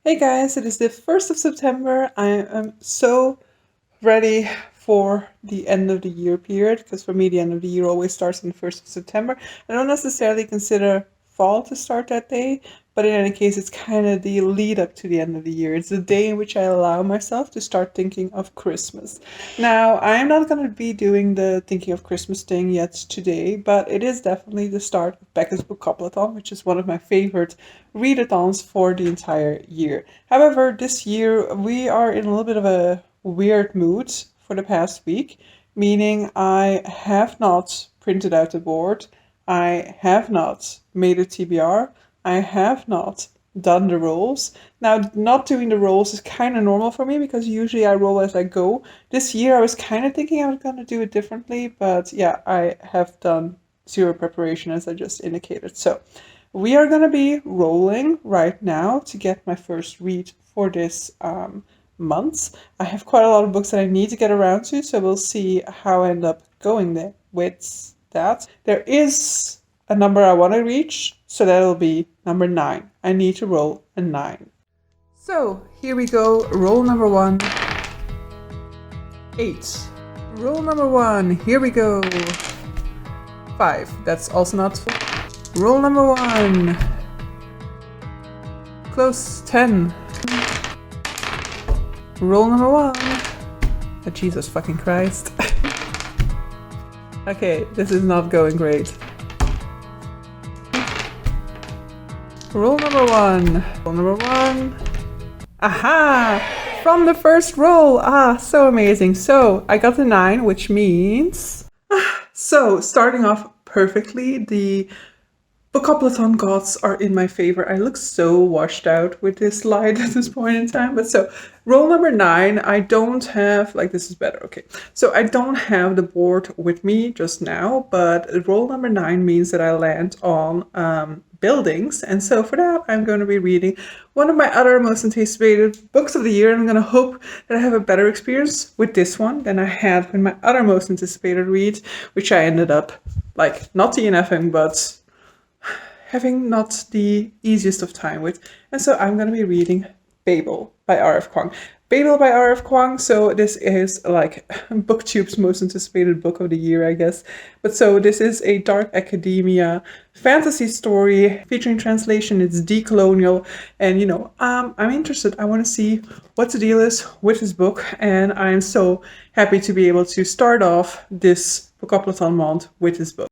Hey guys, it is the 1st of September. I am so ready for the end of the year period because for me the end of the year always starts on the 1st of September. I don't necessarily consider fall to start that day, but in any case it's kind of the lead up to the end of the year. It's the day in which I allow myself to start thinking of Christmas. Now, I am not going to be doing the thinking of Christmas thing yet today, but it is definitely the start of Becca's Bookoplathon, which is one of my favorite readathons for the entire year. However, this year we are in a little bit of a weird mood for the past week, meaning I have not printed out the board, I have not made a TBR, I have not done the rolls. Now, not doing the rolls is kind of normal for me because usually I roll as I go. This year I was kind of thinking I was going to do it differently, but yeah, I have done zero preparation as I just indicated. So we are going to be rolling right now to get my first read for this month. I have quite a lot of books that I need to get around to, so we'll see how I end up going there with that. There is a number I want to reach, so that'll be number 9. I need to roll a 9. So here we go. Roll number 1. 8. Roll number 1. Here we go. 5. That's also not full. Roll number 1. Close. 10. Roll number 1. Oh, Jesus fucking Christ. Okay, this is not going great. Roll number 1. Roll number 1. Aha! From the first roll! So amazing. So I got the 9, which means... So, starting off perfectly, the Bookoplathon gods are in my favor. I look so washed out with this slide at this point in time. But so, roll number 9, I don't have, this is better, okay. So I don't have the board with me just now, but roll number 9 means that I land on buildings. And so for that, I'm going to be reading one of my other most anticipated books of the year. And I'm going to hope that I have a better experience with this one than I had with my other most anticipated read, which I ended up, not DNFing, but having not the easiest of time with. And so I'm going to be reading Babel by R.F. Kuang. Babel by R.F. Kuang, so this is Booktube's most anticipated book of the year, I guess. But so this is a dark academia fantasy story featuring translation. It's decolonial, and I'm interested. I want to see what the deal is with this book, and I'm so happy to be able to start off this Bookoplathon month with this book.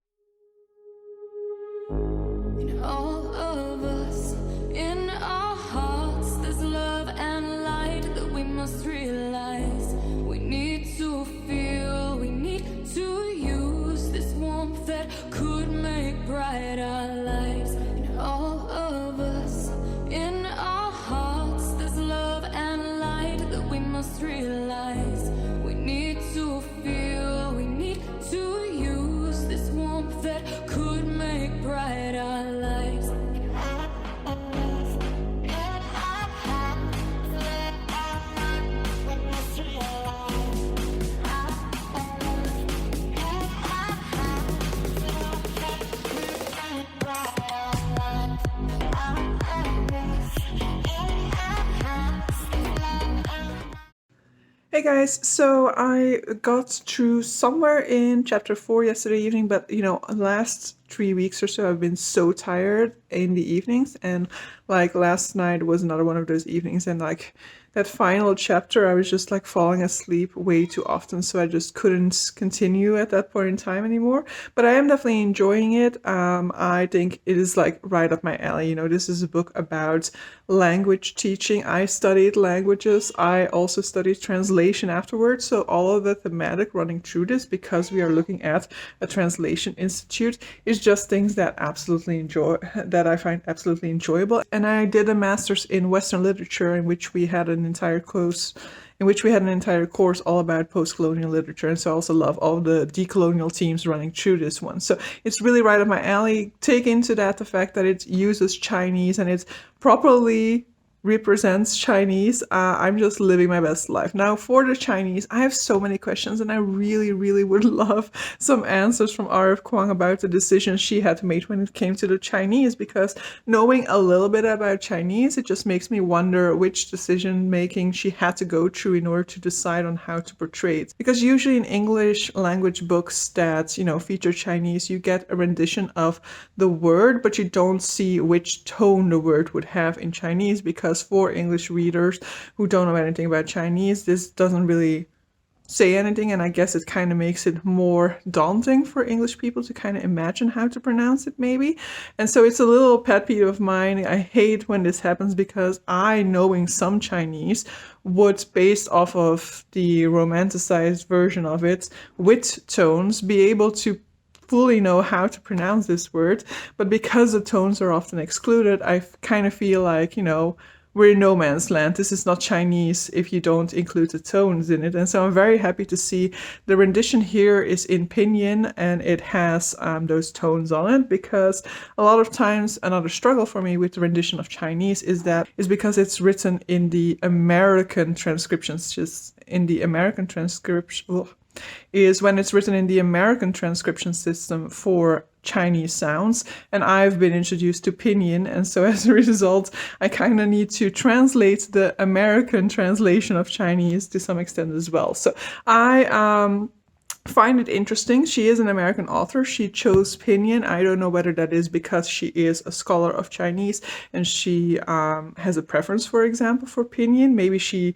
Hey guys, so I got through somewhere in chapter 4 yesterday evening, but the last 3 weeks or so I've been so tired in the evenings, and last night was another one of those evenings, and that final chapter I was just falling asleep way too often, so I just couldn't continue at that point in time anymore. But I am definitely enjoying it. I think it is right up my alley. This is a book about language teaching. I studied languages. I also studied translation afterwards, so all of the thematic running through this, because we are looking at a translation institute, is just things that I find absolutely enjoyable. And I did a master's in Western literature in which we had an entire course all about post-colonial literature, and so I also love all the decolonial themes running through this one. So it's really right up my alley. Take into that the fact that it uses Chinese and it's properly represents Chinese, I'm just living my best life. Now, for the Chinese, I have so many questions, and I really, really would love some answers from R.F. Kuang about the decisions she had to make when it came to the Chinese, because knowing a little bit about Chinese, it just makes me wonder which decision making she had to go through in order to decide on how to portray it. Because usually in English language books that, you know, feature Chinese, you get a rendition of the word, but you don't see which tone the word would have in Chinese, because for English readers who don't know anything about Chinese, this doesn't really say anything, and I guess it kind of makes it more daunting for English people to kind of imagine how to pronounce it, maybe. And so it's a little pet peeve of mine. I hate when this happens, because I, knowing some Chinese, would, based off of the romanticized version of it with tones, be able to fully know how to pronounce this word, but because the tones are often excluded, I kind of feel like, you know, we're in no man's land. This is not Chinese if you don't include the tones in it. And so I'm very happy to see the rendition here is in pinyin, and it has those tones on it, because a lot of times another struggle for me with the rendition of Chinese is because it's written in the American transcriptions, just in the American transcription. Is when it's written in the American transcription system for Chinese sounds, and I've been introduced to pinyin, and so as a result I kind of need to translate the American translation of Chinese to some extent as well. So I find it interesting. She is an American author. She chose pinyin. I don't know whether that is because she is a scholar of Chinese and she has a preference, for example, for pinyin. Maybe she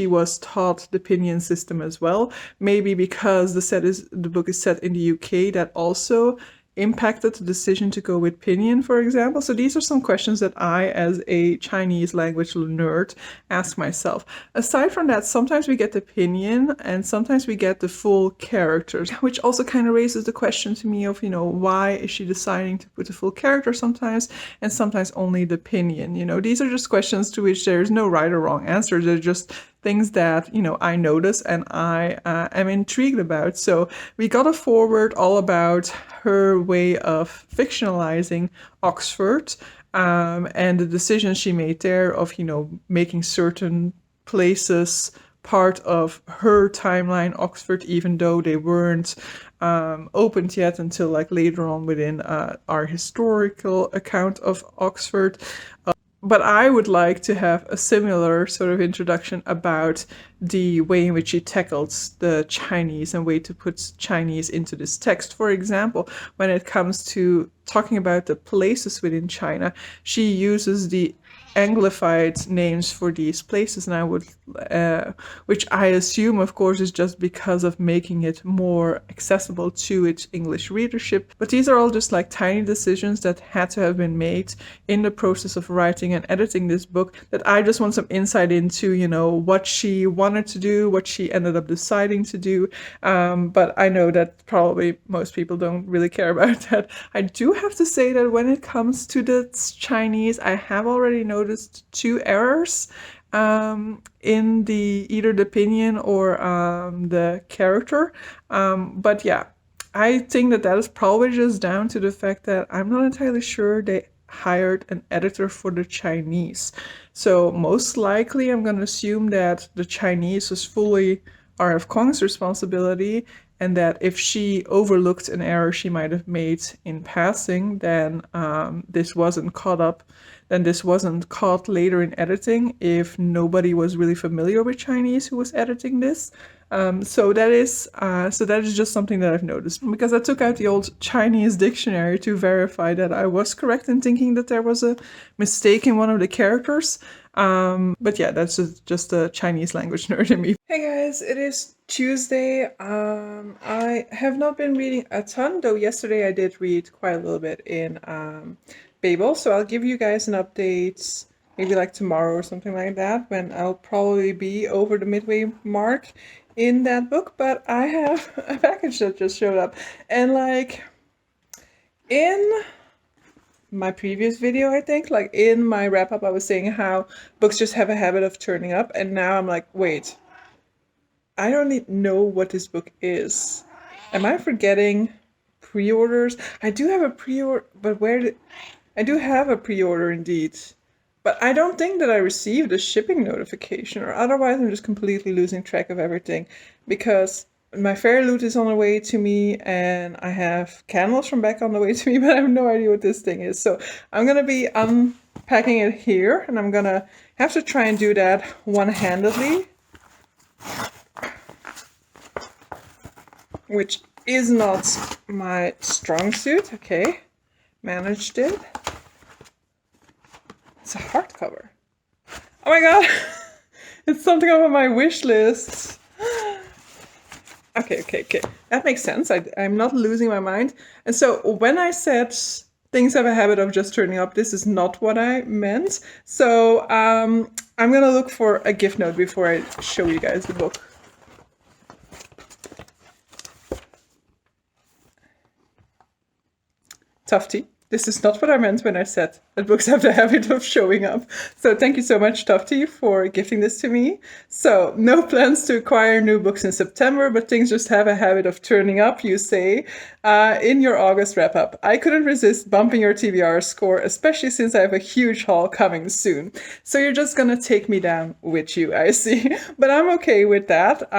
was taught the pinyin system as well. Maybe because the book is set in the UK, that also impacted the decision to go with pinyin, for example. So these are some questions that I, as a Chinese language nerd, ask myself. Aside from that, sometimes we get the pinyin and sometimes we get the full characters, which also kind of raises the question to me of, you know, why is she deciding to put the full character sometimes and sometimes only the pinyin? You know, these are just questions to which there is no right or wrong answer. They're just things that, you know, I notice and I am intrigued about. So we got a foreword all about her way of fictionalizing Oxford, and the decision she made there of, you know, making certain places part of her timeline, Oxford, even though they weren't opened yet until like later on within our historical account of Oxford. But I would like to have a similar sort of introduction about the way in which she tackles the Chinese and way to put Chinese into this text. For example, when it comes to talking about the places within China, she uses the Anglified names for these places, and I would, which I assume, of course, is just because of making it more accessible to its English readership. But these are all just like tiny decisions that had to have been made in the process of writing and editing this book, that I just want some insight into, you know, what she wanted to do, what she ended up deciding to do. But I know that probably most people don't really care about that. I do have to say that when it comes to the Chinese, I have already noticed two errors in either the pinyin or the character. But yeah, I think that is probably just down to the fact that I'm not entirely sure they hired an editor for the Chinese. So most likely I'm going to assume that the Chinese was fully R.F. Kuang's responsibility, and that if she overlooked an error she might have made in passing, then this wasn't caught later in editing if nobody was really familiar with Chinese who was editing this. So that is just something that I've noticed, because I took out the old Chinese dictionary to verify that I was correct in thinking that there was a mistake in one of the characters. But yeah, that's just a Chinese language nerd in me. Hey guys, it is Tuesday. I have not been reading a ton, though yesterday I did read quite a little bit in Babel, so I'll give you guys an update maybe like tomorrow or something like that, when I'll probably be over the midway mark in that book. But I have a package that just showed up, and like in my previous video, I think, like in my wrap-up, I was saying how books just have a habit of turning up, and now I'm like, wait, I don't know what this book is. Am I forgetting pre-orders? I do have a pre-order, but I do have a pre-order indeed. But I don't think that I received a shipping notification, or otherwise I'm just completely losing track of everything, because my fairy loot is on the way to me and I have candles from back on the way to me, but I have no idea what this thing is. So I'm gonna be unpacking it here, and I'm gonna have to try and do that one-handedly, which is not my strong suit. Okay, managed it. It's a hardcover. Oh my god! It's something on my wish list. Okay. That makes sense. I'm not losing my mind. And so when I said things have a habit of just turning up, this is not what I meant. So I'm gonna look for a gift note before I show you guys the book. Tufty. This is not what I meant when I said that books have the habit of showing up. So thank you so much, Tufty, for gifting this to me. So no plans to acquire new books in September, but things just have a habit of turning up, you say, in your August wrap-up. I couldn't resist bumping your TBR score, especially since I have a huge haul coming soon. So you're just gonna take me down with you, I see. But I'm okay with that.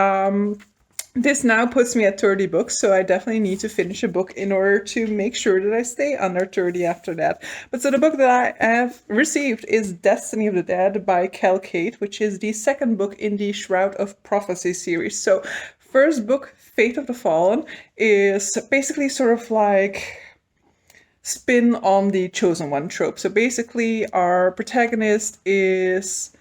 This now puts me at 30 books, so I definitely need to finish a book in order to make sure that I stay under 30 after that. But so the book that I have received is Destiny of the Dead by Cal Kate, which is the second book in the Shroud of Prophecy series. So first book, Fate of the Fallen, is basically sort of like spin on the Chosen One trope. So basically our protagonist is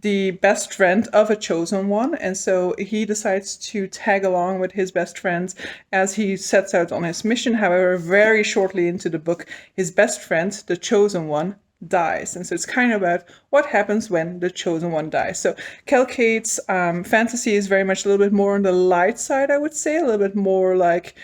the best friend of a chosen one, and so he decides to tag along with his best friends as he sets out on his mission. However, very shortly into the book, his best friend, the chosen one, dies, and so it's kind of about what happens when the chosen one dies. So Cal Kate's fantasy is very much a little bit more on the light side, I would say, a little bit more like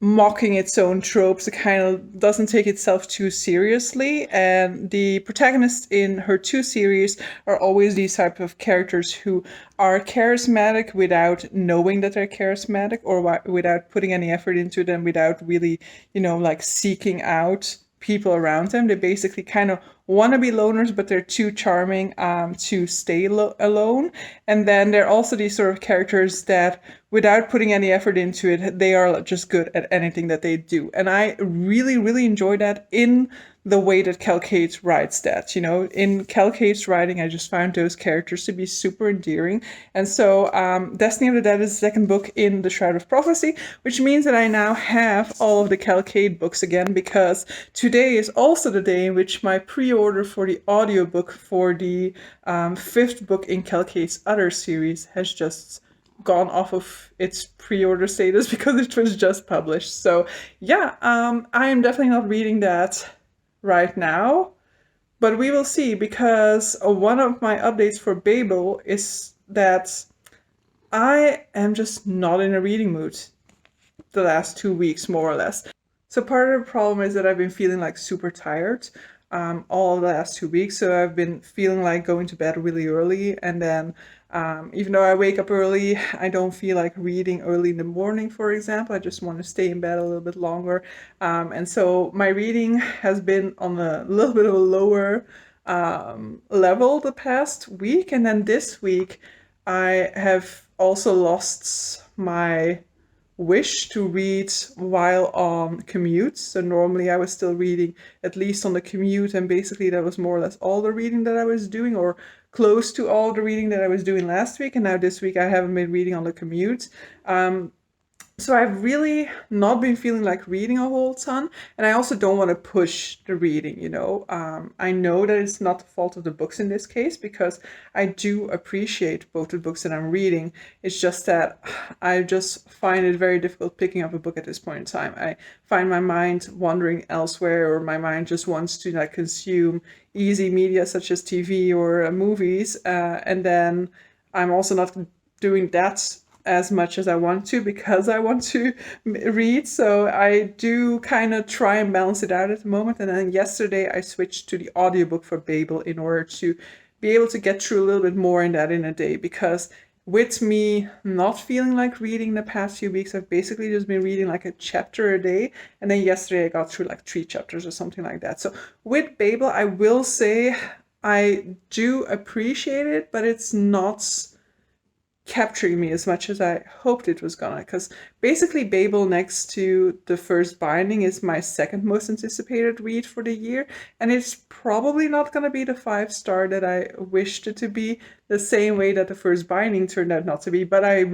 mocking its own tropes. It kind of doesn't take itself too seriously, and the protagonists in her two series are always these type of characters who are charismatic without knowing that they're charismatic, or without putting any effort into them, without really, like seeking out people around them. They basically kind of want to be loners, but they're too charming to stay alone. And then they're also these sort of characters that, without putting any effort into it, they are just good at anything that they do. And I really, really enjoy that in the way that Cal Kate writes that. In Cal Kate's writing, I just found those characters to be super endearing. And so Destiny of the Dead is the second book in the Shroud of Prophecy, which means that I now have all of the Cal Kate books again, because today is also the day in which my pre-order for the audiobook for the fifth book in Cal Kate's other series has just gone off of its pre-order status because it was just published. So yeah, I am definitely not reading that right now, but we will see, because one of my updates for Babel is that I am just not in a reading mood the last 2 weeks, more or less. So part of the problem is that I've been feeling like super tired all the last 2 weeks. So I've been feeling like going to bed really early, and then even though I wake up early, I don't feel like reading early in the morning, for example. I just want to stay in bed a little bit longer. And so my reading has been on a little bit of a lower level the past week. And then this week, I have also lost my wish to read while on commute. So normally I was still reading at least on the commute, and basically that was more or less all the reading that I was doing, or close to all the reading that I was doing last week. And now this week I haven't been reading on the commute. So I've really not been feeling like reading a whole ton, and I also don't want to push the reading, I know that it's not the fault of the books in this case, because I do appreciate both the books that I'm reading. It's just that I just find it very difficult picking up a book at this point in time. I find my mind wandering elsewhere, or my mind just wants to consume easy media such as TV or movies, and then I'm also not doing that as much as I want to, because I want to read. So I do kind of try and balance it out at the moment. And then yesterday I switched to the audiobook for Babel in order to be able to get through a little bit more in that in a day, because with me not feeling like reading the past few weeks, I've basically just been reading like a chapter a day. And then yesterday I got through like 3 chapters or something like that. So with Babel, I will say I do appreciate it, but it's not capturing me as much as I hoped it was gonna. Because basically, Babel, next to The First Binding, is my second most anticipated read for the year, and it's probably not gonna be the 5-star that I wished it to be, the same way that The First Binding turned out not to be. But I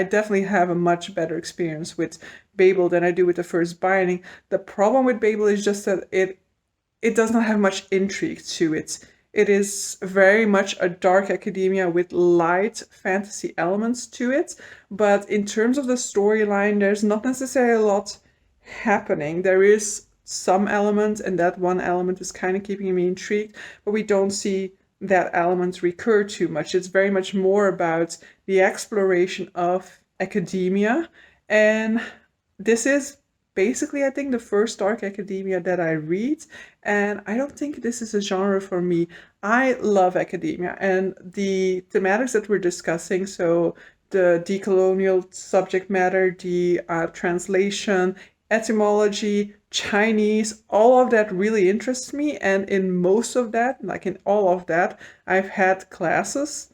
definitely have a much better experience with Babel than I do with The First Binding. The problem with Babel is just that it does not have much intrigue to it. It is very much a dark academia with light fantasy elements to it, but in terms of the storyline, there's not necessarily a lot happening. There is some element, and that one element is kind of keeping me intrigued, but we don't see that element recur too much. It's very much more about the exploration of academia, and this is basically, I think, the first dark academia that I read, and I don't think this is a genre for me. I love academia, and the thematics that we're discussing, so the decolonial subject matter, the translation, etymology, Chinese, all of that really interests me, and in most of that, like in all of that, I've had classes,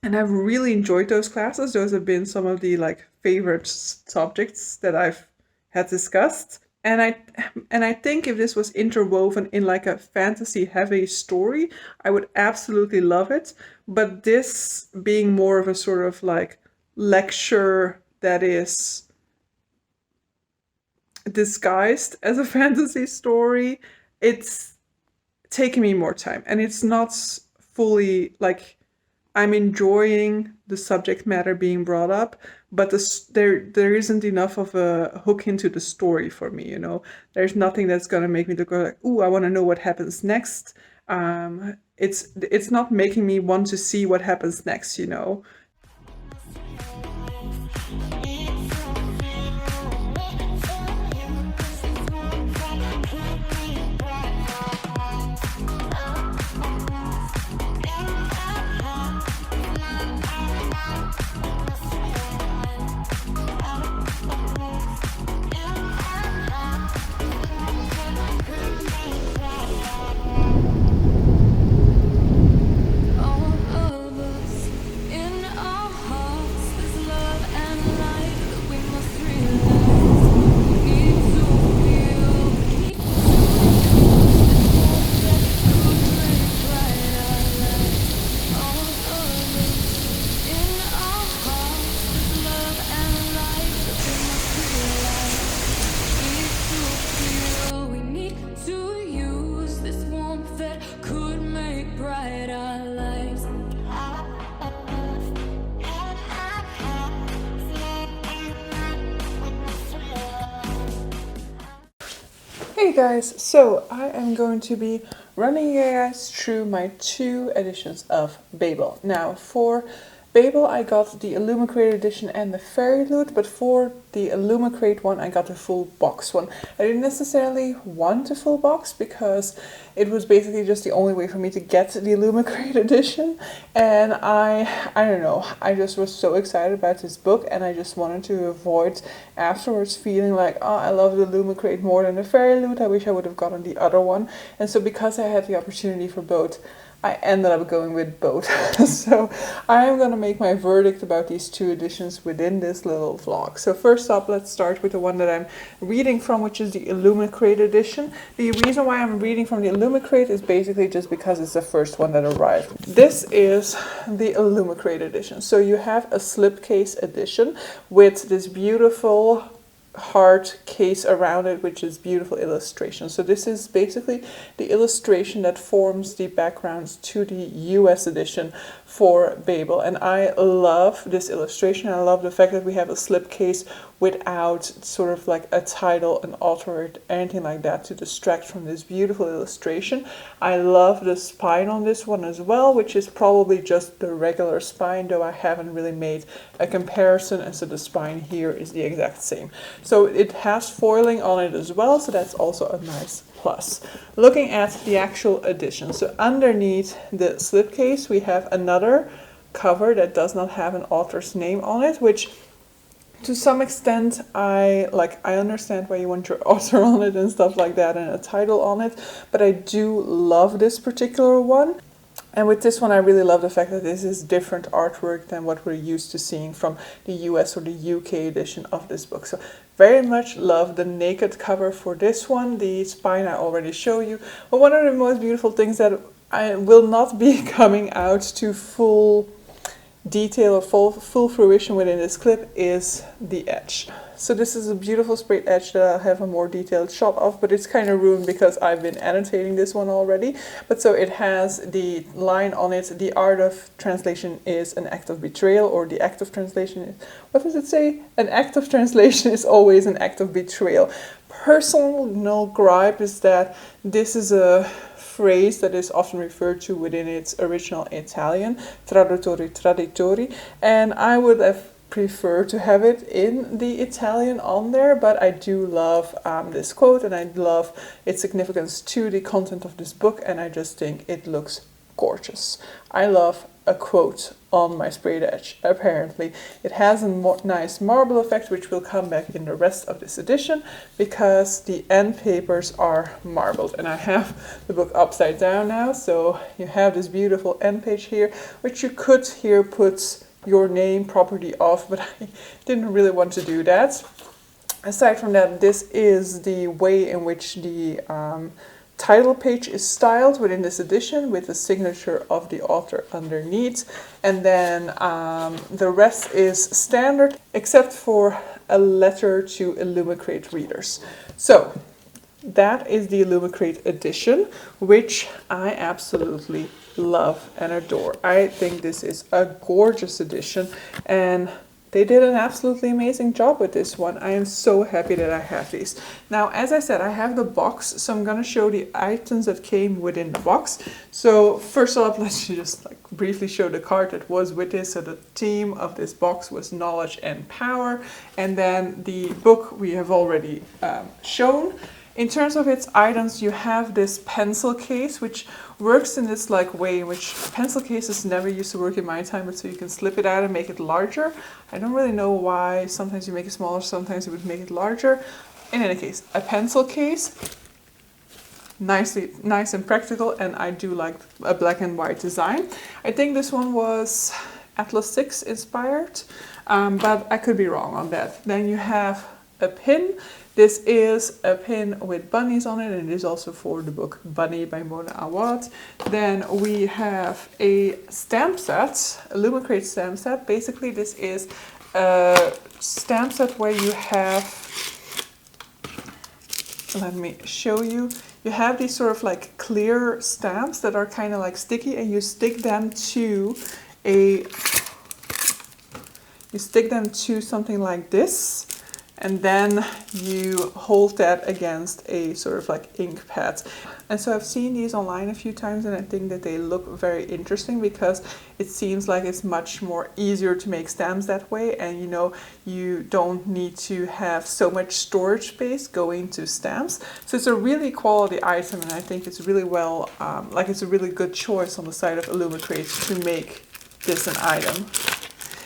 and I've really enjoyed those classes. Those have been some of the like favorite subjects that I've had discussed. And I think if this was interwoven in like a fantasy heavy story, I would absolutely love it. But this being more of a sort of like lecture that is disguised as a fantasy story, it's taking me more time, and it's not fully like I'm enjoying the subject matter being brought up, but there isn't enough of a hook into the story for me, you know. There's nothing that's gonna make me go like, ooh, I want to know what happens next. It's not making me want to see what happens next, you know. Hey guys, so I am going to be running you guys through my 2 editions of Babel. Now, for Babel I got the Illumicrate edition and the Fairy Loot, but for the Illumicrate one I got the full box one. I didn't necessarily want a full box because it was basically just the only way for me to get the Illumicrate edition, and I don't know, I just was so excited about this book, and I just wanted to avoid afterwards feeling like, oh, I love the Illumicrate more than the Fairy Loot, I wish I would have gotten the other one. And so because I had the opportunity for both, I ended up going with both. So I am going to make my verdict about these 2 editions within this little vlog. So first up, let's start with the one that I'm reading from, which is the Illumicrate edition. The reason why I'm reading from the Illumicrate is basically just because it's the first one that arrived. This is the Illumicrate edition. So you have a slipcase edition with this beautiful heart case around it, which is beautiful illustration. So this is basically the illustration that forms the backgrounds to the US edition for Babel, and I love this illustration. I love the fact that we have a slipcase without sort of like a title, an author, or anything like that to distract from this beautiful illustration. I love the spine on this one as well, which is probably just the regular spine, though I haven't really made a comparison, and so the spine here is the exact same. So it has foiling on it as well, so that's also a nice plus. Looking at the actual edition, so underneath the slipcase we have another cover that does not have an author's name on it, which To some extent, I understand why you want your author on it and stuff like that and a title on it, but I do love this particular one. And with this one, I really love the fact that this is different artwork than what we're used to seeing from the US or the UK edition of this book. So very much love the naked cover for this one. The spine I already show you. But one of the most beautiful things that I will not be coming out to full detail or full fruition within this clip is the edge. So this is a beautiful sprayed edge that I'll have a more detailed shot of, but it's kind of ruined because I've been annotating this one already. But so it has the line on it, the art of translation is an act of betrayal, or the act of translation is, what does it say? An act of translation is always an act of betrayal. Personal gripe is that this is a phrase that is often referred to within its original Italian, traduttori traditori, and I would have preferred to have it in the Italian on there, but I do love this quote, and I love its significance to the content of this book, and I just think it looks gorgeous. I love a quote on my sprayed edge. Apparently it has a nice marble effect, which will come back in the rest of this edition because the end papers are marbled, and I have the book upside down now, so you have this beautiful end page here, which you could here put your name, property of, but I didn't really want to do that. Aside from that, this is the way in which the title page is styled within this edition, with the signature of the author underneath, and then the rest is standard except for a letter to Illumicrate readers. So that is the Illumicrate edition, which I absolutely love and adore. I think this is a gorgeous edition, and they did an absolutely amazing job with this one. I am so happy that I have these. Now, as I said, I have the box, so I'm gonna show the items that came within the box. So first off, let's just briefly show the card that was with this. So the theme of this box was knowledge and power, and then the book we have already shown. In terms of its items, you have this pencil case, which works in this way in which pencil cases never used to work in my time, but so you can slip it out and make it larger. I don't really know why. Sometimes you make it smaller, sometimes you would make it larger. In any case, a pencil case, nice and practical, and I do like a black and white design. I think this one was Atlas 6 inspired, but I could be wrong on that. Then you have a pin. This is a pin with bunnies on it, and it is also for the book Bunny by Mona Awad. Then we have a stamp set, a Illumicrate stamp set. Basically, this is a stamp set where you have, let me show you, you have these sort of clear stamps that are kind of sticky, and you stick them to something like this. And then you hold that against a sort of ink pad. And so I've seen these online a few times, and I think that they look very interesting because it seems like it's much more easier to make stamps that way. And you don't need to have so much storage space going to stamps. So it's a really quality item, and I think it's really well, it's a really good choice on the side of Illumicrate to make this an item.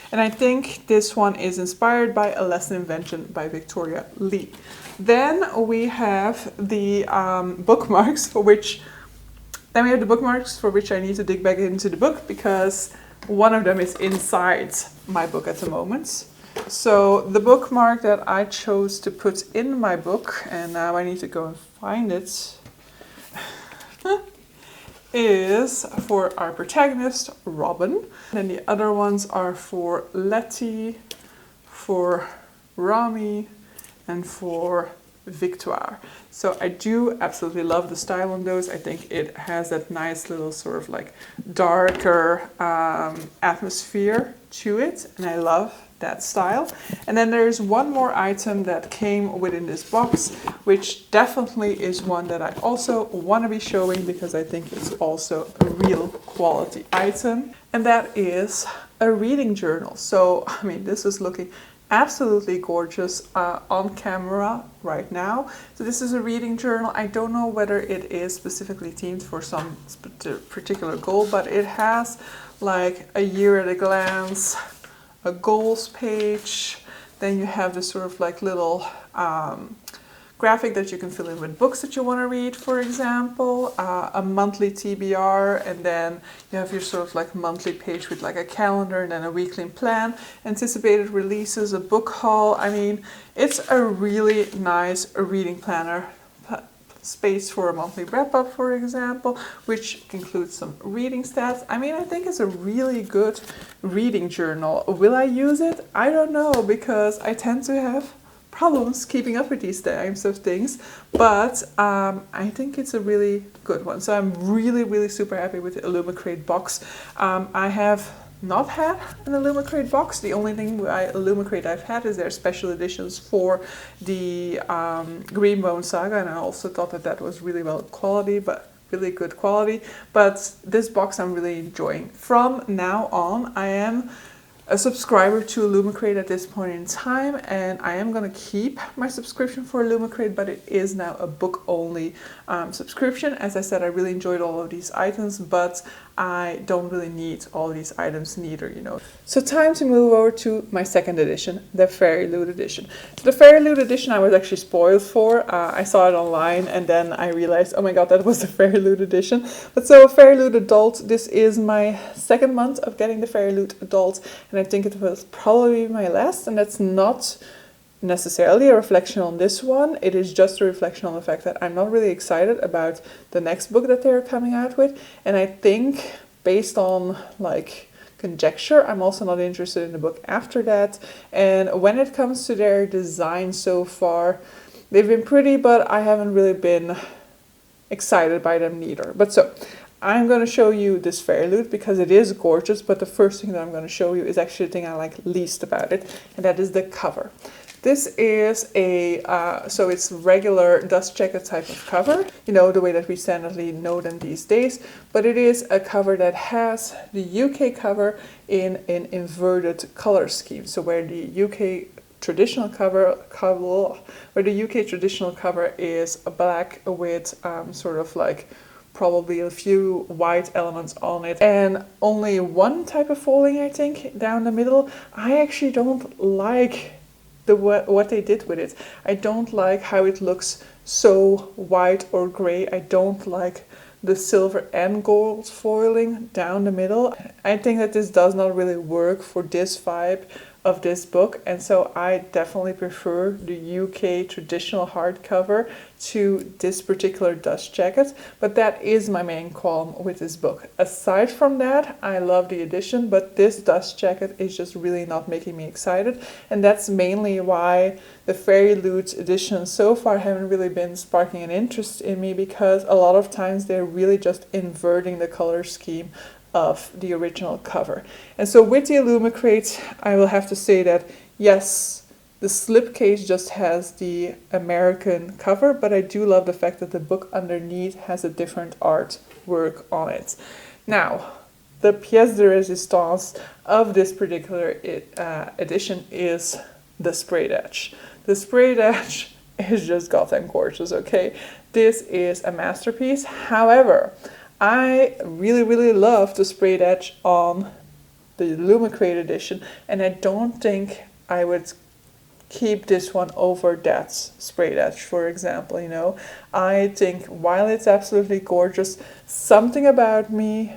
And I think this one is inspired by A Lesson in Invention by Victoria Lee. Then we have the bookmarks for which I need to dig back into the book because one of them is inside my book at the moment. So the bookmark that I chose to put in my book, and now I need to go and find it, is for our protagonist, Robin. And the other ones are for Letty, for Rami, and for Victoire. So I do absolutely love the style on those. I think it has that nice little sort of darker atmosphere to it, and I love that style. And then there's one more item that came within this box, which definitely is one that I also want to be showing because I think it's also a real quality item, and that is a reading journal. So this is looking absolutely gorgeous on camera right now. So this is a reading journal. I don't know whether it is specifically themed for some particular goal, but it has a year at a glance, a goals page, Then you have this sort of like little graphic that you can fill in with books that you want to read, for example, a monthly TBR, and then you have your sort of like monthly page with like a calendar and then a weekly plan, anticipated releases, a book haul. I mean, it's a really nice reading planner. Space for a monthly wrap-up, for example, which includes some reading stats. I mean, I think it's a really good reading journal. Will I use it? I don't know, because I tend to have problems keeping up with these types of things, but I think it's a really good one. So I'm really super happy with the Illumicrate box. I have not had an Illumicrate box. The only thing by Illumicrate I've had is their special editions for the Greenbone Saga, and I also thought that that was really well quality, but really good quality. But this box I'm really enjoying. From now on, I am a subscriber to Illumicrate at this point in time, and I am going to keep my subscription for Illumicrate, but it is now a book-only subscription. As I said, I really enjoyed all of these items, but I don't really need all these items neither, you know. So time to move over to my second edition, the Fairy Loot edition. So the Fairy Loot edition I was actually spoiled for. I saw it online and then I realized, oh my god, that was the Fairy Loot edition. But so Fairy Loot Adult, this is my second month of getting the Fairy Loot Adult, and I think it will probably be my last, and that's not necessarily a reflection on this one. It is just a reflection on the fact that I'm not really excited about the next book that they're coming out with, and I think based on like conjecture, I'm also not interested in the book after that. And when it comes to their design so far, they've been pretty, but I haven't really been excited by them neither. But so I'm going to show you this Fairy Loot because it is gorgeous, but the first thing that I'm going to show you is actually the thing I like least about it, and that is the cover. This is a, so it's regular dust jacket type of cover, you know, the way that we standardly know them these days, but it is a cover that has the UK cover in an inverted color scheme. So where the UK traditional cover is black with sort of like probably a few white elements on it and only one type of folding, I think, down the middle. I actually don't like what they did with it. I don't like how it looks so white or gray. I don't like the silver and gold foiling down the middle. I think that this does not really work for this vibe of this book, and so I definitely prefer the UK traditional hardcover to this particular dust jacket, but that is my main qualm with this book. Aside from that, I love the edition, but this dust jacket is just really not making me excited, and that's mainly why the Fairy Loot editions so far haven't really been sparking an interest in me, because a lot of times they're really just inverting the color scheme of the original cover. And so with the Illumicrate, I will have to say that yes, the slipcase just has the American cover, but I do love the fact that the book underneath has a different artwork on it. Now, the pièce de résistance of this particular edition is the sprayed edge. The sprayed edge is just goddamn gorgeous, okay? This is a masterpiece. However, I really love the sprayed edge on the Illumicrate edition, and I don't think I would keep this one over that sprayed edge, for example, you know. I think while it's absolutely gorgeous, something about me,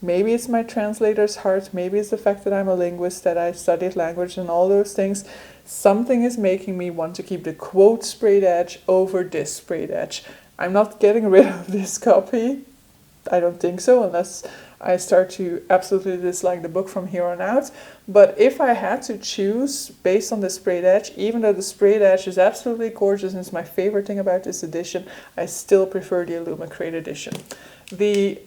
maybe it's my translator's heart, maybe it's the fact that I'm a linguist, that I studied language and all those things, something is making me want to keep the quote sprayed edge over this sprayed edge. I'm not getting rid of this copy. I don't think so, unless I start to absolutely dislike the book from here on out. But if I had to choose based on the sprayed edge, even though the sprayed edge is absolutely gorgeous and it's my favorite thing about this edition, I still prefer the Illumicrate edition. The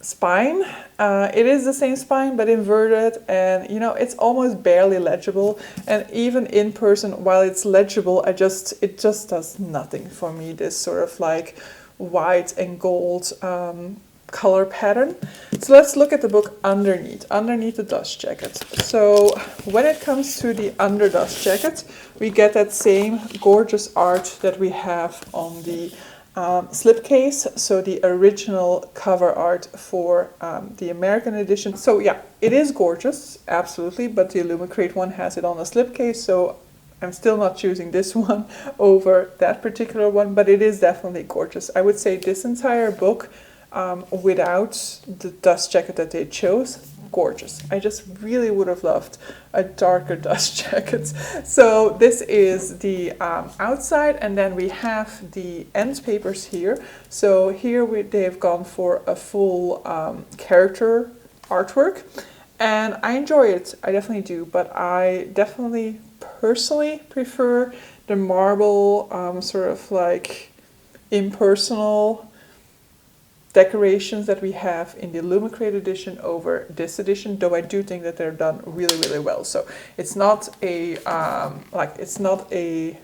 spine, it is the same spine but inverted, and you know, it's almost barely legible, and even in person, while it's legible, it just does nothing for me, this sort of like white and gold color pattern. So let's look at the book underneath the dust jacket. So when it comes to the under dust jacket, we get that same gorgeous art that we have on the slipcase, so the original cover art for the American edition. So yeah, it is gorgeous, absolutely, but the Illumicrate one has it on a slipcase, so I'm still not choosing this one over that particular one, but it is definitely gorgeous. I would say this entire book, without the dust jacket that they chose, gorgeous. I just really would have loved a darker dust jacket. So this is the outside, and then we have the end papers here. So here they've gone for a full character artwork, and I enjoy it. I definitely do, but I definitely personally prefer the marble sort of like impersonal decorations that we have in the Illumicrate edition over this edition, though I do think that they're done really, really well. So it's not a it's not a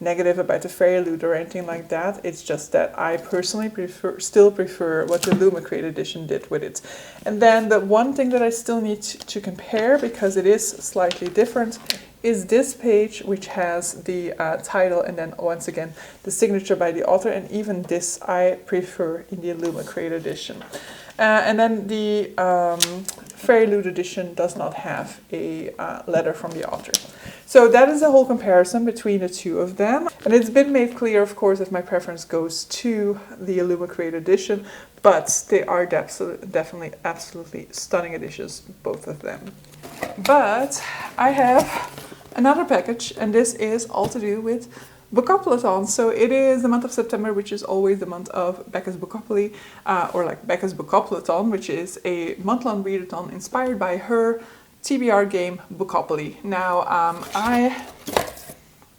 negative about the Fairy Loot or anything like that. It's just that I personally still prefer what the Illumicrate edition did with it. And then the one thing that I still need to compare, because it is slightly different, is this page, which has the title and then once again the signature by the author, and even this I prefer in the Illumicrate edition. And then the Fairy Loot edition does not have a letter from the author. So that is a whole comparison between the two of them. And it's been made clear, of course, that my preference goes to the Illumicrate edition, but they are definitely absolutely stunning editions, both of them. But I have another package, and this is all to do with Bookoplathon. So it is the month of September, which is always the month of Becca's Bookopoly, or like Becca's Bookoplathon, which is a month-long readathon inspired by her TBR game Bookopoly. Now, I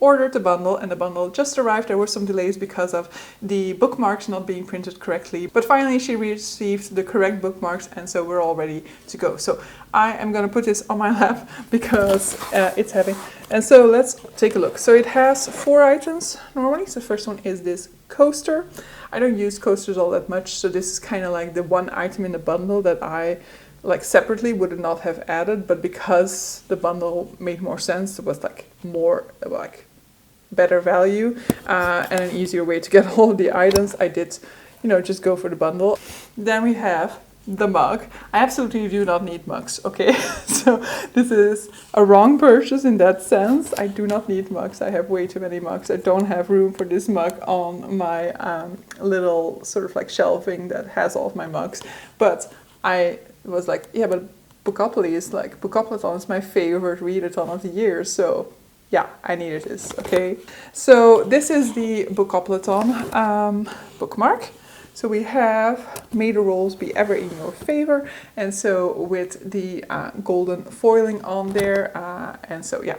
ordered the bundle, and the bundle just arrived. There were some delays because of the bookmarks not being printed correctly, but finally she received the correct bookmarks, and so we're all ready to go. So I am going to put this on my lap because it's heavy. And so let's take a look. So it has 4 items normally. So the first one is this coaster. I don't use coasters all that much, so this is kind of like the one item in the bundle that I like separately would not have added, but because the bundle made more sense, it was like more like better value and an easier way to get all of the items, I did, just go for the bundle. Then we have the mug. I absolutely do not need mugs, okay? So this is a wrong purchase in that sense. I do not need mugs. I have way too many mugs. I don't have room for this mug on my little sort of like shelving that has all of my mugs. But I was like, yeah, but Bookoplathon is my favorite readathon of the year, so yeah, I needed this, okay? So this is the Bookoplathon bookmark. So we have "May the rolls be ever in your favor," and so with the golden foiling on there, and so yeah,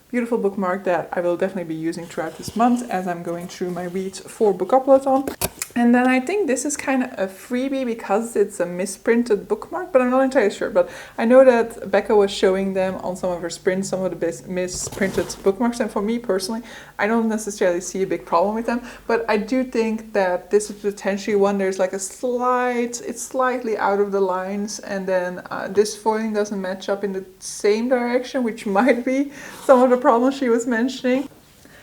beautiful bookmark that I will definitely be using throughout this month as I'm going through my reads for Bookoplathon. And then I think this is kind of a freebie because it's a misprinted bookmark, but I'm not entirely sure. But I know that Becca was showing them on some of her sprints, some of the misprinted bookmarks. And for me personally, I don't necessarily see a big problem with them. But I do think that this is potentially one, there's like it's slightly out of the lines. And then this foiling doesn't match up in the same direction, which might be some of the problems she was mentioning.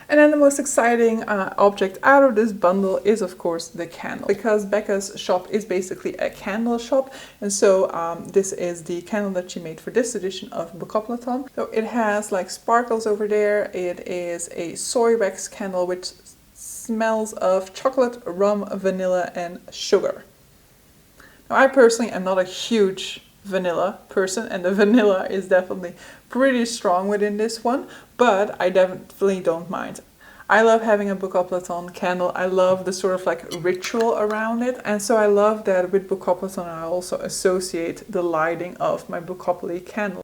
And then the most exciting object out of this bundle is, of course, the candle. Because Becca's shop is basically a candle shop. And so this is the candle that she made for this edition of Bookoplathon. So it has like sparkles over there. It is a soy wax candle which smells of chocolate, rum, vanilla, and sugar. Now, I personally am not a huge vanilla person, and the vanilla is definitely pretty strong within this one, but I definitely don't mind. I love having a Bookoplathon candle. I love the sort of like ritual around it, and so I love that with Bookoplathon I also associate the lighting of my Bookopoly candle.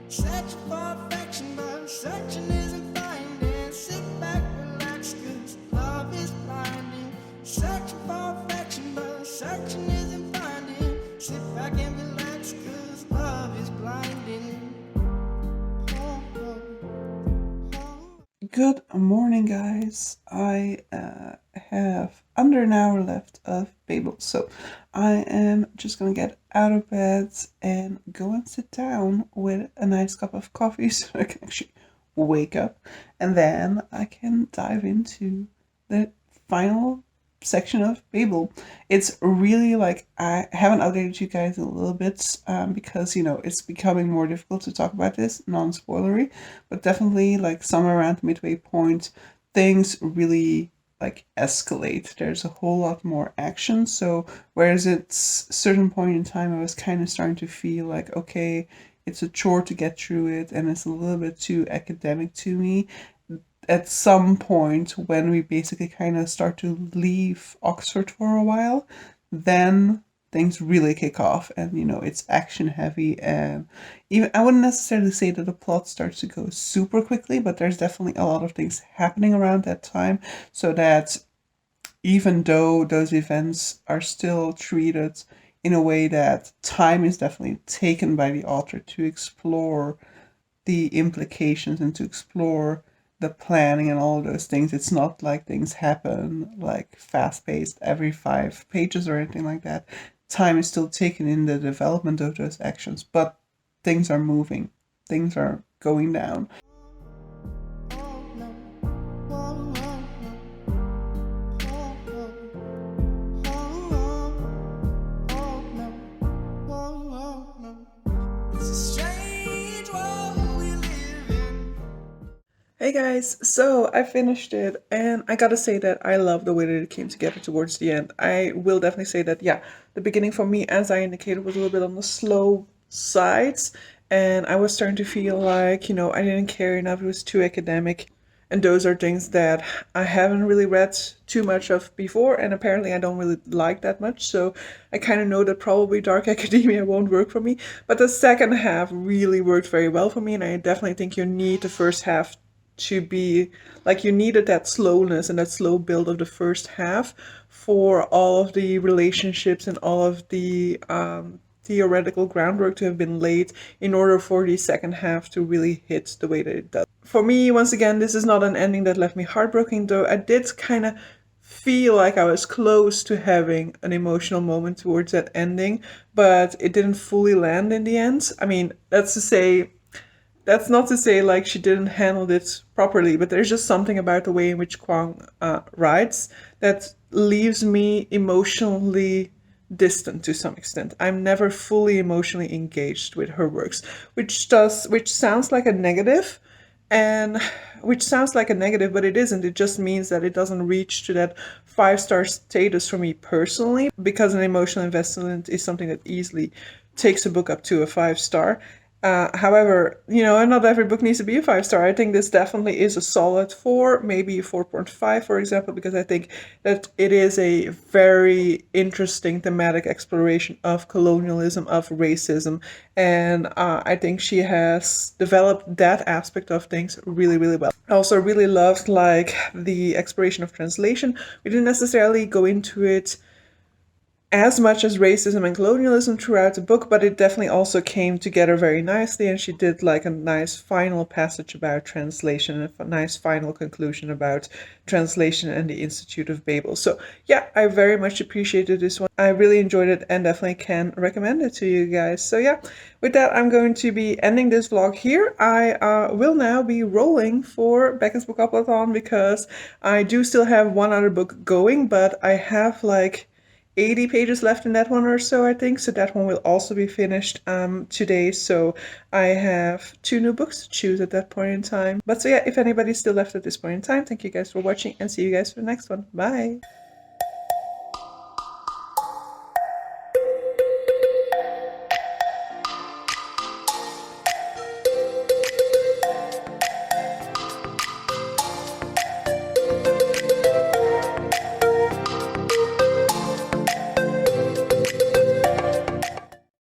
Such Good morning, guys. I have under an hour left of Babel, so I am just gonna get out of bed and go and sit down with a nice cup of coffee so I can actually wake up, and then I can dive into the final section of Babel. It's really like, I haven't updated you guys a little bit because it's becoming more difficult to talk about this non-spoilery, but definitely like somewhere around the midway point things really like escalate. There's a whole lot more action. So whereas it's a certain point in time I was kind of starting to feel like, okay, it's a chore to get through it and it's a little bit too academic to me, at some point when we basically kind of start to leave Oxford for a while, then things really kick off and it's action heavy. And even I wouldn't necessarily say that the plot starts to go super quickly, but there's definitely a lot of things happening around that time, so that even though those events are still treated in a way that time is definitely taken by the author to explore the implications and to explore the planning and all of those things. It's not like things happen like fast-paced every 5 pages or anything like that. Time is still taken in the development of those actions, but things are moving. Things are going down. Hey guys, so I finished it and I gotta say that I love the way that it came together towards the end. I will definitely say that, yeah, the beginning for me, as I indicated, was a little bit on the slow sides, and I was starting to feel like, I didn't care enough, it was too academic. And those are things that I haven't really read too much of before, and apparently I don't really like that much, so I kind of know that probably dark academia won't work for me. But the second half really worked very well for me, and I definitely think you need the first half to be like, you needed that slowness and that slow build of the first half for all of the relationships and all of the theoretical groundwork to have been laid in order for the second half to really hit the way that it does. For me, once again, this is not an ending that left me heartbroken, though I did kind of feel like I was close to having an emotional moment towards that ending, but it didn't fully land in the end. I mean, that's not to say like she didn't handle it properly, but there's just something about the way in which Kuang writes that leaves me emotionally distant to some extent. I'm never fully emotionally engaged with her works, which sounds like a negative, and which sounds like a negative, but it isn't. It just means that it doesn't reach to that 5-star status for me personally, because an emotional investment is something that easily takes a book up to a 5-star. However, not every book needs to be a 5-star. I think this definitely is a solid 4, maybe 4.5, for example, because I think that it is a very interesting thematic exploration of colonialism, of racism, and I think she has developed that aspect of things really, really well. I also really loved like the exploration of translation. We didn't necessarily go into it as much as racism and colonialism throughout the book, but it definitely also came together very nicely, and she did like a nice final passage about translation and a nice final conclusion about translation and the Institute of Babel. So yeah, I very much appreciated this one. I really enjoyed it and definitely can recommend it to you guys. So yeah, with that, I'm going to be ending this vlog here. I will now be rolling for Becca's Bookoplathon because I do still have one other book going, but I have like 80 pages left in that one or so, I think. So that one will also be finished today. So I have 2 new books to choose at that point in time. But so yeah, if anybody's still left at this point in time, thank you guys for watching and see you guys for the next one. Bye!